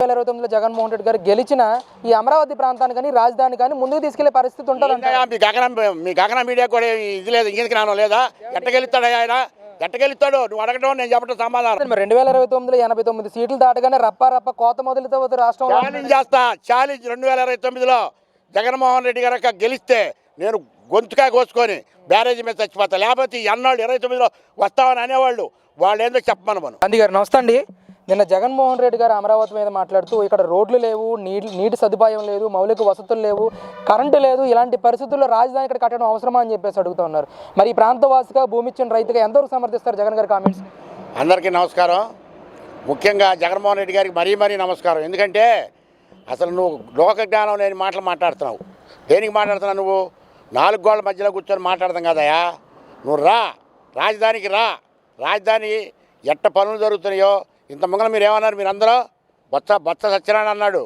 2029లో జగన్మోహన్ రెడ్డి గారు గెలిచిన ఈ అమరావతి ప్రాంతాన్ని కానీ రాజధాని కానీ ముందుకు తీసుకెళ్లే పరిస్థితి ఉంటుందంట. మీ గగనం మీడియా కూడా ఇది లేదు, ఇంకెందుకు నానో లేదా? ఎట్టగెలుస్తాడు ఆయన, ఎట్టగెలుస్తాడు? నువ్వు అడగడం నేను చెప్పడం సమాధానం. 2029లో 89 సీట్లు దాటగానే రప్ప కోత మొదలుతో రాష్ట్రం ఛాలెంజ్ చేస్తా. ఛాలెంజ్ 2029లో జగన్మోహన్ రెడ్డి గారు గెలిస్తే నేను గొంతుకాయ కోసుకొని బ్యారేజీ మీద చచ్చిపోతా. లేకపోతే అన్నాళ్ళు 29లో వస్తామని అనేవాళ్ళు వాళ్ళు ఏందో చెప్పమను మనం. గాంధీ గారు నమస్తే అండి. నిన్న జగన్మోహన్ రెడ్డి గారు అమరావతి మీద మాట్లాడుతూ ఇక్కడ రోడ్లు లేవు, నీటి సదుపాయం లేదు, మౌలిక వసతులు లేవు, కరెంటు లేదు, ఇలాంటి పరిస్థితుల్లో రాజధాని ఇక్కడ కట్టడం అవసరమా అని చెప్పేసి అడుగుతూ ఉన్నారు. మరి ఈ ప్రాంతవాసిగా భూమి ఇచ్చిన రైతుగా ఎంతవరకు సమర్థిస్తారు జగన్ గారి కామెంట్స్? అందరికీ నమస్కారం. ముఖ్యంగా జగన్మోహన్ రెడ్డి గారికి మరీ నమస్కారం. ఎందుకంటే అసలు నువ్వు లోక జ్ఞానం లేని మాటలు మాట్లాడుతున్నావు. దేనికి మాట్లాడుతున్నావు? నువ్వు 4 గోళ్ల మధ్యలో కూర్చొని మాట్లాడదాం కదయా. నువ్వు రాజధానికి రాజధాని ఎట్ట పనులు జరుగుతున్నాయో ఇంత ముంగల మీరు ఏమన్నారు? మీరందరూ బొత్స సత్యనారాయణ అన్నాడు,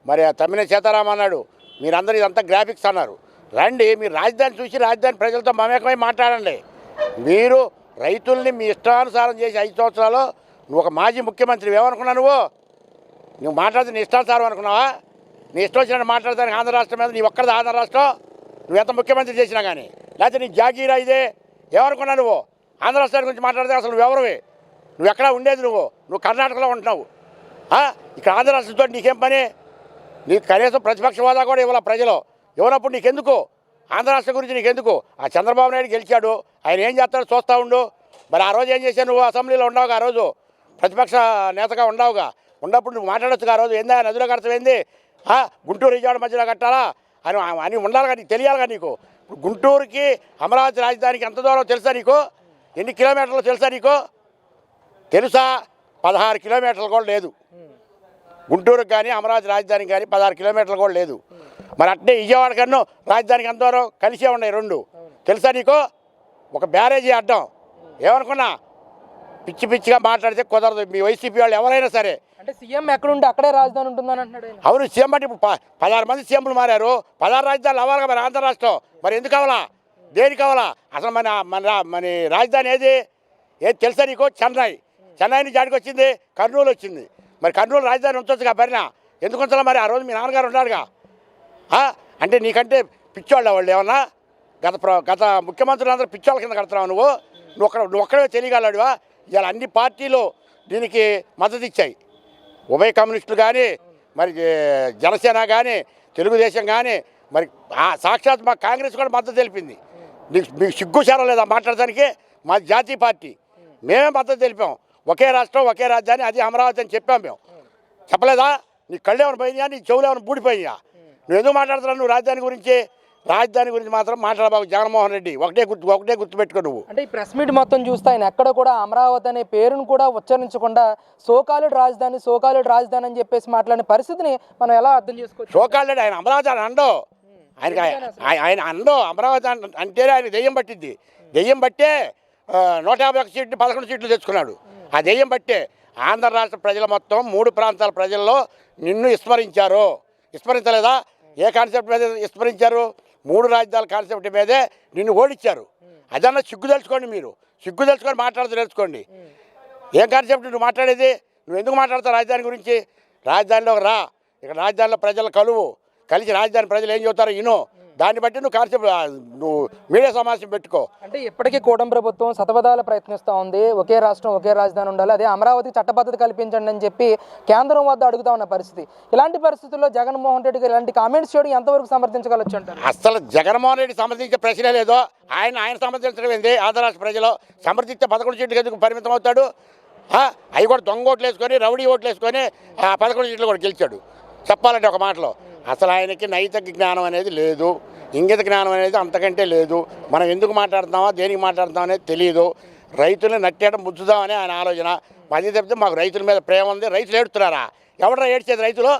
మరి తమ్మినేని సీతారాం అన్నాడు, మీరందరూ ఇదంతా గ్రాఫిక్స్ అన్నారు. రండి, మీరు రాజధాని చూసి రాజధాని ప్రజలతో మమేకమై మాట్లాడండి. మీరు రైతుల్ని మీ ఇష్టానుసారం చేసి 5 సంవత్సరాలు నువ్వు ఒక మాజీ ముఖ్యమంత్రి ఏమనుకున్నావు? నువ్వు మాట్లాడితే నీ ఇష్టానుసారం అనుకున్నావా? నీ ఇష్టం వచ్చినట్టు మాట్లాడతానికి ఆంధ్ర రాష్ట్రం మీద నీ ఒక్కరిది ఆంధ్ర రాష్ట్రం నువ్వు ఎంత ముఖ్యమంత్రి చేసినా కానీ, లేకపోతే నీ జాగీరా ఇదే ఏమనుకున్నావు? నువ్వు ఆంధ్ర రాష్ట్రాన్ని గురించి మాట్లాడితే అసలు నువ్వెవరివి? నువ్వు ఎక్కడా ఉండేది? నువ్వు కర్ణాటకలో ఉంటున్నావు. ఇక్కడ ఆంధ్ర రాష్ట్రంతో నీకేం పని? నీకు కనీసం ప్రతిపక్ష హోదా కూడా ఇవ్వాల ప్రజలు. ఇవ్వనప్పుడు నీకెందుకు ఆంధ్ర రాష్ట్రం గురించి? నీకెందుకు? ఆ చంద్రబాబు నాయుడు గెలిచాడు, ఆయన ఏం చేస్తాడో చూస్తూ ఉండు. మరి ఆ రోజు ఏం చేశావు? నువ్వు అసెంబ్లీలో ఉండవుగా, ఆ రోజు ప్రతిపక్ష నేతగా ఉండవుగా. ఉన్నప్పుడు నువ్వు మాట్లాడొచ్చుగా. ఆ రోజు ఏందా నదిలో కడతావేంది? గుంటూరు విజయవాడ మధ్యలో కట్టాలా అని ఉండాలిగా, నీకు తెలియాలిగా. నీకు గుంటూరుకి అమరావతి రాజధానికి ఎంత దూరం తెలుసా నీకు? ఎన్ని కిలోమీటర్లు తెలుసా నీకు? తెలుసా? 16 కిలోమీటర్లు కూడా లేదు గుంటూరుకు కానీ అమరావతి రాజధానికి కానీ 16 కిలోమీటర్లు కూడా లేదు. మరి అట్నే విజయవాడ కన్నా రాజధానికి ఎంత దూరం? కలిసే ఉన్నాయి రెండు. తెలుసా నీకు? ఒక బ్యారేజీ అడ్డం. ఏమనుకున్నా పిచ్చిగా మాట్లాడితే కుదరదు. మీ వైసీపీ వాళ్ళు ఎవరైనా సరే. అంటే సీఎం ఎక్కడుంటే అక్కడే రాజధాని ఉంటుందని అంటున్నాడు. అవును, సీఎం అంటే ఇప్పుడు 16 మంది సీఎంలు మారారు. 16 రాజధానులు అవ్వాలిగా మరి ఆంధ్ర రాష్ట్రం. మరి ఎందుకు కావాలా? దేనికి కావాలా? అసలు మన రాజధాని ఏది తెలుసా నీకు? చెన్నై నుంచి ఆడికి వచ్చింది, కర్నూలు వచ్చింది. మరి కర్నూలు రాజధాని ఉంచొచ్చుగా పరినా? ఎందుకు ఉంచాలా? మరి ఆ రోజు మీ నాన్నగారు ఉన్నారుగా. అంటే నీకంటే పిచ్చోళ్ళ వాళ్ళు ఏమన్నా? గత ముఖ్యమంత్రులు అందరూ పిచ్చోళ్ళ కింద కడుతున్నావు. నువ్వు ఒక్కడే తెలియగలడివా? ఇవాళ అన్ని పార్టీలు దీనికి మద్దతు ఇచ్చాయి. ఉభయ కమ్యూనిస్టులు కానీ, మరి జనసేన కానీ, తెలుగుదేశం కానీ, మరి సాక్షాత్ మా కాంగ్రెస్ కూడా మద్దతు తెలిపింది. మీకు సిగ్గుశారం లేదా మాట్లాడటానికి? మా జాతీయ పార్టీ మేమే మద్దతు తెలిపాం. ఒకే రాష్ట్రం ఒకే రాజధాని, అది అమరావతి అని చెప్పాం. మేము చెప్పలేదా? నీ కళ్ళు ఏమైనా పోయినాయా? నీ చెవులు ఏమైనా బూడిపోయినాయా? నువ్వు ఎందుకు మాట్లాడుతున్నావు? నువ్వు రాజధాని గురించి మాత్రం మాట్లాడబాబు జగన్మోహన్ రెడ్డి. ఒకటే గుర్తుపెట్టుకో నువ్వు. అంటే ఈ ప్రెస్ మీట్ మొత్తం చూస్తే ఆయన ఎక్కడ కూడా అమరావతి అనే పేరును కూడా ఉచ్చరించకుండా సోకాలుడు రాజధాని అని చెప్పేసి మాట్లాడిన పరిస్థితిని మనం ఎలా అర్థం చేసుకోవచ్చు? సోకాలుడు ఆయన అమరావతి అని అండో, ఆయన అండో అమరావతి అంటేనే ఆయన దెయ్యం పట్టిద్ది. దెయ్యం బట్టే 151 సీట్లు 11 సీట్లు తెచ్చుకున్నాడు. ఆ దెయ్యం బట్టే ఆంధ్ర రాష్ట్ర ప్రజల మొత్తం 3 ప్రాంతాల ప్రజల్లో నిన్ను విస్మరించలేదా? ఏ కాన్సెప్ట్ మీద విస్మరించారు? 3 రాజధానుల కాన్సెప్ట్ మీదే నిన్ను ఓడించారు. అదన్నా సిగ్గు తెలుసుకోండి. మీరు సిగ్గు తెలుసుకొని మాట్లాడుతూ తెలుసుకోండి. ఏం కాన్సెప్ట్ నువ్వు మాట్లాడేది? నువ్వు ఎందుకు మాట్లాడతావు రాజధాని గురించి? రాజధానిలో ఇక్కడ రాజధానిలో ప్రజలు కలిసి రాజధాని ప్రజలు ఏం చెబుతారో దాన్ని బట్టి నువ్వు మీడియా సమావేశం పెట్టుకో. అంటే ఇప్పటికీ కూటమి ప్రభుత్వం శతపథాలు ప్రయత్నిస్తూ ఉంది. ఒకే రాష్ట్రం ఒకే రాజధాని ఉండాలి, అదే అమరావతి చట్టబద్ధత కల్పించండి అని చెప్పి కేంద్రం వద్ద అడుగుతా ఉన్న పరిస్థితి. ఇలాంటి పరిస్థితుల్లో జగన్మోహన్ రెడ్డి గారు ఇలాంటి కామెంట్స్ చేయడం ఎంతవరకు సమర్థించగలచ్చు అంటారు? అసలు జగన్మోహన్ రెడ్డి సమర్థించే ప్రశ్నే లేదో. ఆయన సమర్థించడం ఏంది? ఆంధ్ర రాష్ట్ర ప్రజలు సమర్థించే 11 సీట్లకు ఎందుకు పరిమితం అవుతాడు? అవి కూడా దొంగ ఓట్లు వేసుకొని రౌడీ ఓట్లు వేసుకొని 11 సీట్లు కూడా గెలిచాడు. చెప్పాలంటే ఒక మాటలో అసలు ఆయనకి నైతిక జ్ఞానం అనేది లేదు, ఇంగిత జ్ఞానం అనేది అంతకంటే లేదు. మనం ఎందుకు మాట్లాడుతున్నామా దేనికి మాట్లాడుతాం అనేది తెలియదు. రైతుల్ని నట్టేయడం ముద్దుదామని ఆయన ఆలోచన. అది చెప్తే మాకు రైతుల మీద ప్రేమ ఉంది. రైతులు ఏడుతున్నారా? ఎవడరా ఏడ్చేది? రైతులు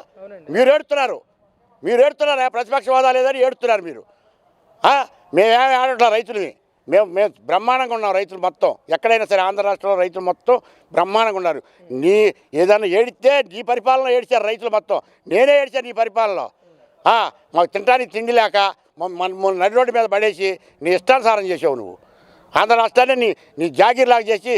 మీరు ఏడుతున్నారా? ప్రతిపక్ష హోదా లేదని ఏడుతున్నారు మీరు. మేమేమి ఆడట్లా రైతులని. మేము బ్రహ్మాండంగా ఉన్నాం. రైతులు మొత్తం ఎక్కడైనా సరే ఆంధ్ర రాష్ట్రంలో రైతులు మొత్తం బ్రహ్మాండంగా ఉన్నారు. ఏదైనా ఏడిస్తే నీ పరిపాలన ఏడిచారు రైతులు మొత్తం. నేనే ఏడిచాను నీ పరిపాలనలో. మాకు తినడానికి తిండి లేక నడి రోడ్డు మీద పడేసి నీ ఇష్టానుసారం చేసావు నువ్వు. ఆంధ్ర రాష్ట్రాన్ని నీ జాగీర్లాగా చేసి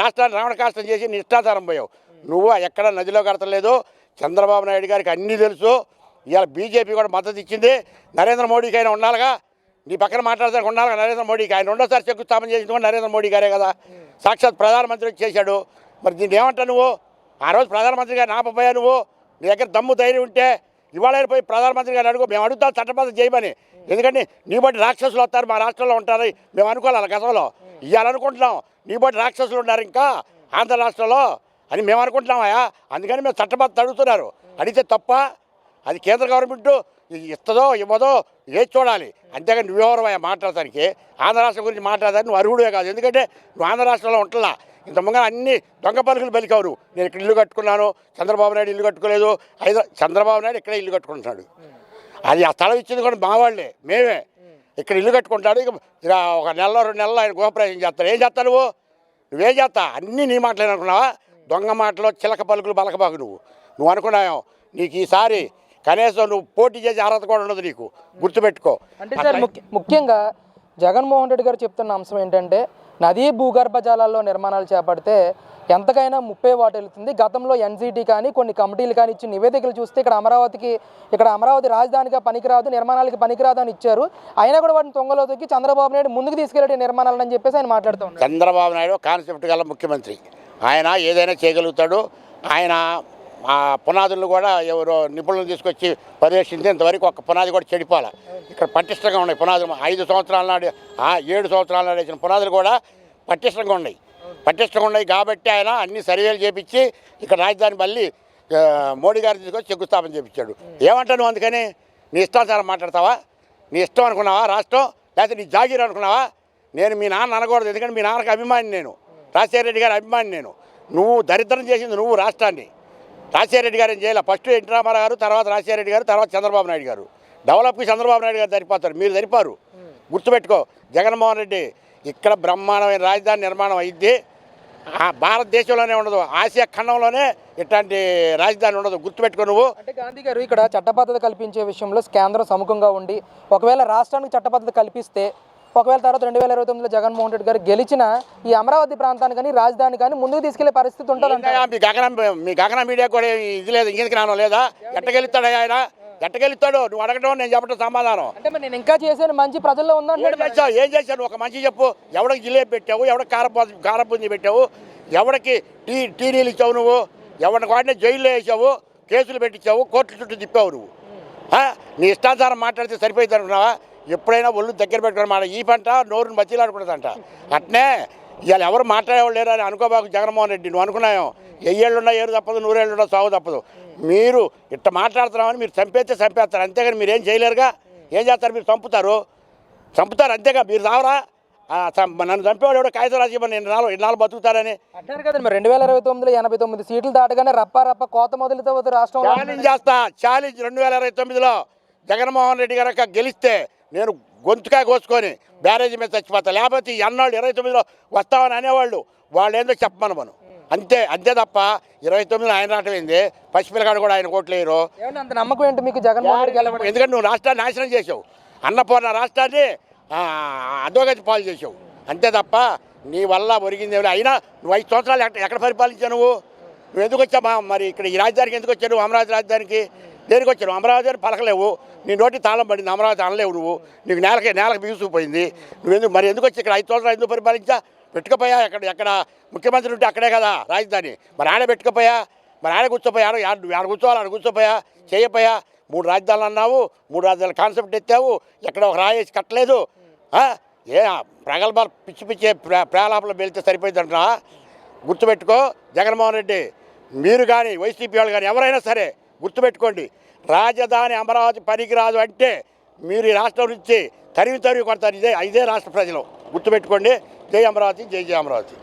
రాష్ట్రాన్ని రావణ కాష్టం చేసి నీ ఇష్టానుసారం పోయావు. నువ్వు ఎక్కడ నదిలో కడతలేదు, చంద్రబాబు నాయుడు గారికి అన్నీ తెలుసు. ఇవాళ బీజేపీ కూడా మద్దతు ఇచ్చింది. నరేంద్ర మోడీకి అయినా ఉండాలిగా, నీ పక్కన మాట్లాడడానికి ఉండాలిగా నరేంద్ర మోడీకి. ఆయన రెండోసారి శంకుస్థాపన చేసింది కూడా నరేంద్ర మోడీ గారే కదా, సాక్షాత్ ప్రధానమంత్రి చేశాడు. మరి దీన్ని ఏమంటావు నువ్వు? ఆ రోజు ప్రధానమంత్రి గారిని ఆపపోయా నువ్వు. నీ దగ్గర దమ్ము ధైర్యం ఉంటే ఇవాళ పోయి ప్రధానమంత్రి గారిని అడుగు. మేము అడుగుతాం చట్టబద్ధం చేయమని. ఎందుకంటే నీ బట్టి రాక్షసులు వస్తారు మా రాష్ట్రంలో ఉంటారు, మేము అనుకోవాలి గతంలో. ఇవ్వాలనుకుంటున్నాం నీ బట్టి రాక్షసులు ఉన్నారు ఇంకా ఆంధ్ర రాష్ట్రంలో అని మేము అనుకుంటున్నామయ్యా. అందుకని మేము చట్టబద్ధం అడుగుతున్నారు. అడిగితే తప్ప అది కేంద్ర గవర్నమెంట్ ఇస్తుందో ఇవ్వదో ఏది చూడాలి. అంతేగాని నువ్వెవరమయ్యా మాట్లాడటానికి? ఆంధ్ర రాష్ట్రం గురించి మాట్లాడడానికి నువ్వు అర్హుడే కాదు. ఎందుకంటే నువ్వు ఆంధ్ర రాష్ట్రంలో ఉంటున్నా. ఇంత ముందు అన్ని దొంగ పలుకులు పలికావు నువ్వు. నేను ఇక్కడ ఇల్లు కట్టుకున్నాను, చంద్రబాబు నాయుడు ఇల్లు కట్టుకోలేదు. చంద్రబాబు నాయుడు ఇక్కడే ఇల్లు కట్టుకుంటున్నాడు. అది ఆ స్థలం ఇచ్చింది కూడా మా వాళ్ళే, మేమే. ఇక్కడ ఇల్లు కట్టుకుంటాడు. ఇక ఒక నెలలో 2 నెలలు ఆయన గృహప్రవేశం చేస్తాడు. ఏం చేస్తావు నువ్వేం చేస్తా? అన్నీ నీ మాటలు అనుకున్నావా? దొంగ మాటలో చిలక పలుకులు బలకబాకు నువ్వు అనుకున్నావు. నీకు ఈసారి కనీసం నువ్వు పోటీ చేసే అర్హత కూడా ఉండదు నీకు, గుర్తుపెట్టుకో. అంటే సార్ ముఖ్యంగా జగన్మోహన్ రెడ్డి గారు చెప్తున్న అంశం ఏంటంటే నదీ భూగర్భ జలాల్లో నిర్మాణాలు చేపడితే ఎంతకైనా 30 వాటు వెళ్తుంది. గతంలో ఎన్జీటీ కానీ కొన్ని కమిటీలు కానీ ఇచ్చిన నివేదికలు చూస్తే ఇక్కడ అమరావతి రాజధానిగా పనికిరాదు, నిర్మాణాలకి పనికిరాదు అని ఇచ్చారు. అయినా కూడా వాటిని తొంగలో తొక్కి చంద్రబాబు నాయుడు ముందుకు తీసుకెళ్ళే నిర్మాణాలు అని చెప్పేసి ఆయన మాట్లాడుతూ ఉన్నారు. చంద్రబాబు నాయుడు కాన్సెప్ట్ గల ముఖ్యమంత్రి. ఆయన ఏదైనా చేయగలుగుతాడు. ఆయన ఆ పునాదులను కూడా ఎవరో నిపుణులను తీసుకొచ్చి పర్యవేక్షించి ఇంతవరకు ఒక పునాది కూడా చెడిపోవాలి. ఇక్కడ పటిష్టంగా ఉన్నాయి పునాదులు. 5 సంవత్సరాల నాడు 7 సంవత్సరాల నాడు వేసిన పునాదులు కూడా పటిష్టంగా ఉన్నాయి కాబట్టి ఆయన అన్ని సర్వేలు చేపించి ఇక్కడ రాజధాని మళ్ళీ మోడీ గారిని తీసుకొచ్చి శంకుస్థాపన చేపించాడు. ఏమంటావు అందుకని? నీ ఇష్టానుసారం మాట్లాడతావా? నీ ఇష్టం అనుకున్నావా రాష్ట్రం? లేకపోతే నీ జాగీర్ అనుకున్నావా? నేను మీ నాన్న అనకూడదు, ఎందుకంటే మీ నాన్నకు అభిమాని నేను, రాజశేఖర రెడ్డి గారి అభిమాని నేను. నువ్వు దరిద్రం చేసింది నువ్వు రాష్ట్రాన్ని. రాజశేఖర రెడ్డి గారు ఏం చేయాలి? ఫస్ట్ ఎన్టీ రామారావు గారు, తర్వాత రాజశేఖర రెడ్డి గారు, తర్వాత చంద్రబాబు నాయుడు గారు. డెవలప్కి చంద్రబాబు నాయుడు గారు సరిపోతారు, మీరు సరిపారు. గుర్తుపెట్టుకో. జగన్మోహన్ రెడ్డి ఇక్కడ బ్రహ్మాండమైన రాజధాని నిర్మాణం అయింది. భారతదేశంలోనే ఉండదు, ఆసియా ఖండంలోనే ఇట్లాంటి రాజధాని ఉండదు. గుర్తుపెట్టుకో నువ్వు. అంటే గాంధీ గారు ఇక్కడ చట్టబద్ధత కల్పించే విషయంలో కేంద్రం సముఖంగా ఉండి ఒకవేళ రాష్ట్రానికి చట్టబద్ధత కల్పిస్తే ఒకవేళ తర్వాత 2029లో జగన్మోహన్ రెడ్డి గారు గెలిచిన ఈ అమరావతి ప్రాంతాన్ని కానీ రాజధాని కానీ ముందుకు తీసుకెళ్లే పరిస్థితి ఉంటుందంటే మీ గగన మీడియా కూడా ఇది లేదు, ఇంకెందుకు నానో లేదా? ఎట్టగెలుస్తాడు ఆయన? ఎట్టగెలుస్తాడు? నువ్వు అడగడం నేను చెప్పడం సమాధానం. అంటే మరి నేను ఇంకా చేశాను మంచి ప్రజల్లో ఉందంటే ఏం చేశాను? ఒక మంచి చెప్పు. ఎవడికి జిలేబీ పెట్టావు? ఎవడికి కారపుంజి పెట్టావు? ఎవడికి టీనీలు ఇచ్చావు నువ్వు? ఎవరికి వాడిని జైల్లో వేసావు, కేసులు పెట్టించావు, కోర్టుల చుట్టూ తిప్పావు నువ్వు. నీ ఇష్టానుసారం మాట్లాడితే సరిపోయింది అనుకున్నావా? ఎప్పుడైనా ఒళ్ళు దగ్గర పెట్టుకుని మాట ఈ పంట నోరుని బతిలాడుకున్నదంట. అట్నే ఇవాళ ఎవరు మాట్లాడేవాళ్ళు లేరు అని అనుకోబాకు జగన్మోహన్ రెడ్డి. నువ్వు అనుకున్నావు 1000 ఏళ్ళున్నా ఏరు తప్పదు, 100 ఏళ్ళున్నా సాగు తప్పదు. మీరు ఇట్ట మాట్లాడుతున్నామని మీరు చంపేస్తారు, అంతేగాని మీరు ఏం చేయలేరుగా. ఏం చేస్తారు? మీరు చంపుతారు అంతేగా. మీరు రావరా? నన్ను చంపేవాడు ఎవడో కాగితం రాసి ఇవ్వని ఇన్నాళ్ళు బతుకుతారని అంటారు కదండి. మరి 2029లో 89 సీట్లు దాటగానే రప్ప కోత మొదలుతో రాష్ట్రం ఛాలెంజ్ చేస్తా. ఛాలెంజ్ 2029లో జగన్మోహన్ రెడ్డి గారు గెలిస్తే నేను గొంతుకాయ కోసుకొని బ్యారేజీ మీద చచ్చిపోతా. లేకపోతే అన్నాళ్ళు 29లో వస్తామని అనేవాళ్ళు వాళ్ళు ఏందో చెప్పమను మనం. అంతే తప్ప 29లో ఆయన రావటమైంది. పసిపిల్లగాడు కూడా ఆయన ఓట్లు వేయరు. అంత నమ్మకం ఏంటి మీకు జగన్మోహన్ రెడ్డి? ఎందుకంటే నువ్వు రాష్ట్రాన్ని నాశనం చేసావు. అన్నపూర్ణ రాష్ట్రాన్ని అధోగతి పాలు చేసావు. అంతే తప్ప నీ వల్ల ఒరిగింది ఏమైనా? అయినా నువ్వు 5 సంవత్సరాలు ఎక్కడ పరిపాలించావు? నువ్వు ఎందుకు వచ్చావా? మరి ఇక్కడ ఈ రాజధానికి ఎందుకు వచ్చావు? అమరావతి రాజధానికి దేనికి వచ్చావు? అమరావతి అని పలకలేవు, నీ నోటి తాళం పడింది, అమరావతి అనలేవు నువ్వు. నీకు నేలకు బిగుసుకుపోయింది. మరి ఎందుకు వచ్చి ఇక్కడ 5 సంవత్సరాలు ఎందుకు పరిపాలించా? పెట్టుకుపోయా. ఎక్కడ ముఖ్యమంత్రి ఉంటే అక్కడే కదా రాజధాని. మరి ఆడ పెట్టుకుపోయా, మరి ఆడ కూర్చోపోయా, ఆడ కూర్చోవాలి, ఆడ కూర్చోపోయా, చేయపోయా. 3 రాజధానులు అన్నావు, 3 రాజధానుల కాన్సెప్ట్ ఎత్తావు, ఎక్కడ ఒక రాయేసి కట్టలేదు. ప్రగల్భాలు పిచ్చి ప్రాలాపలు వెళ్తే సరిపోయింది అంటున్నా. గుర్తుపెట్టుకో జగన్మోహన్ రెడ్డి, మీరు కానీ వైసీపీ వాళ్ళు కానీ ఎవరైనా సరే గుర్తుపెట్టుకోండి. రాజధాని అమరావతి పనికిరాదు అంటే మీరు ఈ రాష్ట్రం నుంచి తరివి కొడతారు. ఇదే రాష్ట్ర ప్రజలు. గుర్తుపెట్టుకోండి. జై అమరావతి, జై అమరావతి.